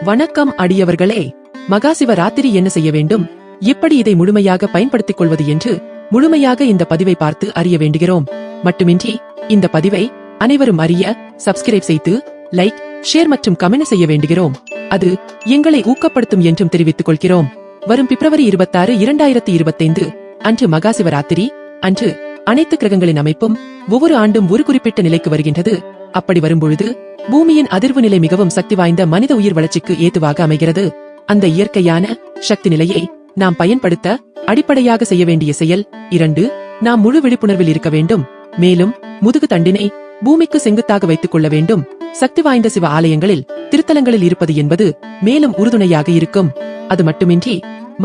வணக்கம் அடியவர்களே. மகாசிவராத்திரி என்ன செய்ய வேண்டும், எப்படி இதை முழுமையாக பயன்படுத்திக் கொள்வது என்று முழுமையாக இந்த பதிவை பார்த்து அறிய வேண்டுகிறோம். மட்டுமின்றி இந்த பதிவை அனைவரும் அறிய சப்ஸ்கிரைப் செய்து லைக், ஷேர் மற்றும் கமெண்ட் செய்ய வேண்டுகிறோம். அது எங்களை ஊக்கப்படுத்தும் என்றும் தெரிவித்துக் கொள்கிறோம். வரும் பிப்ரவரி 26, 2025 அன்று மகாசிவராத்திரி அன்று அனைத்து கிரகங்களின் அமைப்பும் ஒவ்வொரு ஆண்டும் ஒரு குறிப்பிட்ட நிலைக்கு வருகின்றது. அப்படி வரும்பொழுது பூமியின் அதிர்வு நிலை மிகவும் சக்தி வாய்ந்த மனித உயிர் வளர்ச்சிக்கு ஏதுவாக அமைகிறது. அந்த இயற்கையான சக்தி நிலையை நாம் பயன்படுத்த அடிப்படையாக செய்ய வேண்டிய செயல் 2. நாம் முழு விழிப்புணர்வில் இருக்க வேண்டும். மேலும் முதுகு தண்டினை பூமிக்கு செங்குத்தாக வைத்துக் கொள்ள வேண்டும். சக்தி வாய்ந்த சிவ ஆலயங்களில் திருத்தலங்களில் இருப்பது என்பது மேலும் உறுதுணையாக இருக்கும். அது மட்டுமின்றி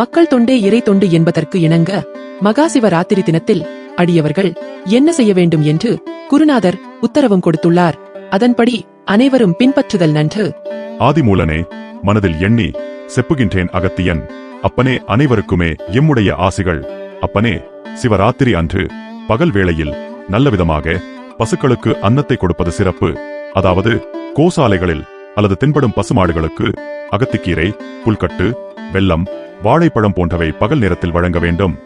மக்கள் தொண்டே இறை தொண்டு என்பதற்கு இணங்க மகாசிவராத்திரி தினத்தில் அடியவர்கள் என்ன செய்ய வேண்டும் என்று குருநாதர் உத்தரவும் கொடுத்துள்ளார். அதன்படி அனைவரும் பின்பற்றுதல் நன்று. ஆதிமூலனே, மனதில் எண்ணி செப்புகின்றேன் அகத்தியன். அப்பனே, அனைவருக்குமே எம்முடைய ஆசிகள். அப்பனே, சிவராத்திரி அன்று பகல் வேளையில் நல்லவிதமாக பசுக்களுக்கு அன்னத்தை கொடுப்பது சிறப்பு. அதாவது கோசாலைகளில் அல்லது தென்படும் பசுமாடுகளுக்கு அகத்திக்கீரை, புல்கட்டு, வெல்லம், வாழைப்பழம் போன்றவை பகல் நேரத்தில் வழங்க வேண்டும்.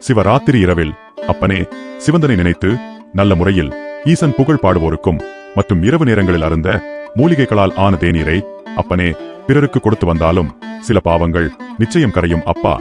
சிவராத்திரி இரவில் அப்பனே, சிவந்தனை நினைத்து நல்ல முறையில் ஈசன் புகழ் பாடுவோருக்கும் மற்றும் இரவு நேரங்களில் அருந்த மூலிகைகளால் ஆன தேநீரை அப்பனே பிறருக்கு கொடுத்து வந்தாலும் சில பாவங்கள் நிச்சயம் கரையும் அப்பா.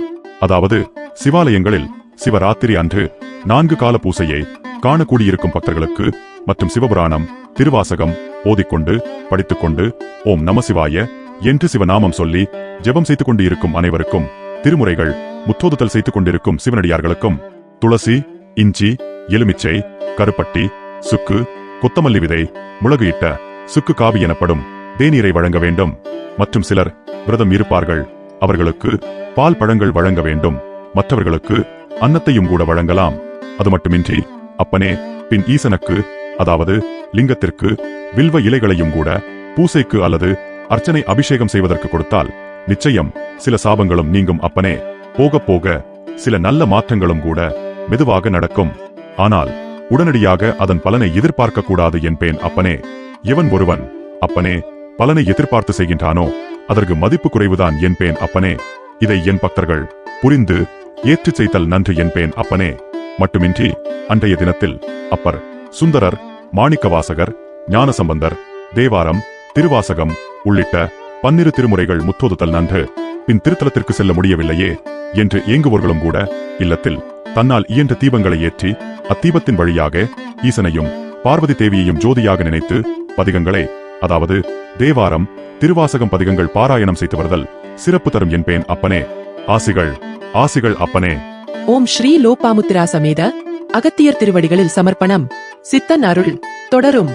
அதாவது சிவாலயங்களில் சிவராத்திரி அன்று 4 கால பூசையை காணக்கூடியிருக்கும் பக்தர்களுக்கு மற்றும் சிவபுராணம், திருவாசகம் ஓதிக்கொண்டு படித்துக்கொண்டு ஓம் நமசிவாய என்று சிவநாமம் சொல்லி ஜெபம் செய்து கொண்டு இருக்கும் அனைவருக்கும், திருமுறைகள் முத்தோதுதல் செய்து கொண்டிருக்கும் சிவனடியார்களுக்கும் துளசி, இஞ்சி, எலுமிச்சை, கருப்பட்டி, சுக்கு, கொத்தமல்லி விதை, முளகு இட்ட சுக்கு காவி எனப்படும் தேநீரை வழங்க வேண்டும். மற்றும் சிலர் விரதம் இருப்பார்கள், அவர்களுக்கு பால் பழங்கள் வழங்க வேண்டும். மற்றவர்களுக்கு அன்னத்தையும் கூட வழங்கலாம். அது மட்டுமின்றி அப்பனே, பின் ஈசனுக்கு அதாவது லிங்கத்திற்கு வில்வ இலைகளையும் கூட பூசைக்கு அல்லது அர்ச்சனை அபிஷேகம் செய்வதற்கு கொடுத்தால் நிச்சயம் சில சாபங்களும் நீங்கும் அப்பனே. போக போக சில நல்ல மாற்றங்களும் கூட மெதுவாக நடக்கும். ஆனால் உடனடியாக அதன் பலனை எதிர்பார்க்க கூடாது என்பேன் அப்பனே. எவன் ஒருவன் அப்பனே பலனை எதிர்பார்த்து செய்கின்றானோ அதற்கு மதிப்பு குறைவுதான் என்பேன் அப்பனே. இதை என் பக்தர்கள் புரிந்து ஏற்று செய்தல் நன்று என்பேன் அப்பனே. மட்டுமின்றி அன்றைய தினத்தில் அப்பர், சுந்தரர், மாணிக்கவாசகர், ஞானசம்பந்தர், தேவாரம், திருவாசகம் உள்ளிட்ட 12 திருமுறைகள் முத்தோதுதல் நன்று. பின் திருத்தலத்திற்கு செல்ல முடியவில்லையே என்று ஏங்குவோர்களும் கூட இல்லத்தில் தன்னால் இயன்ற தீபங்களை ஏற்றி அத்தீபத்தின் வழியாக ஈசனையும் பார்வதி தேவியையும் ஜோதியாக நினைத்து பதிகங்களை, அதாவது தேவாரம், திருவாசகம் பதிகங்கள் பாராயணம் செய்து வருதல் சிறப்பு தரும் என்பேன் அப்பனே. ஆசிகள் ஆசிகள் அப்பனே. ஓம் ஸ்ரீ லோபாமுத்திரா சமேத அகத்தியர் திருவடிகளில் சமர்ப்பணம். சித்தன் அருள் தொடரும்.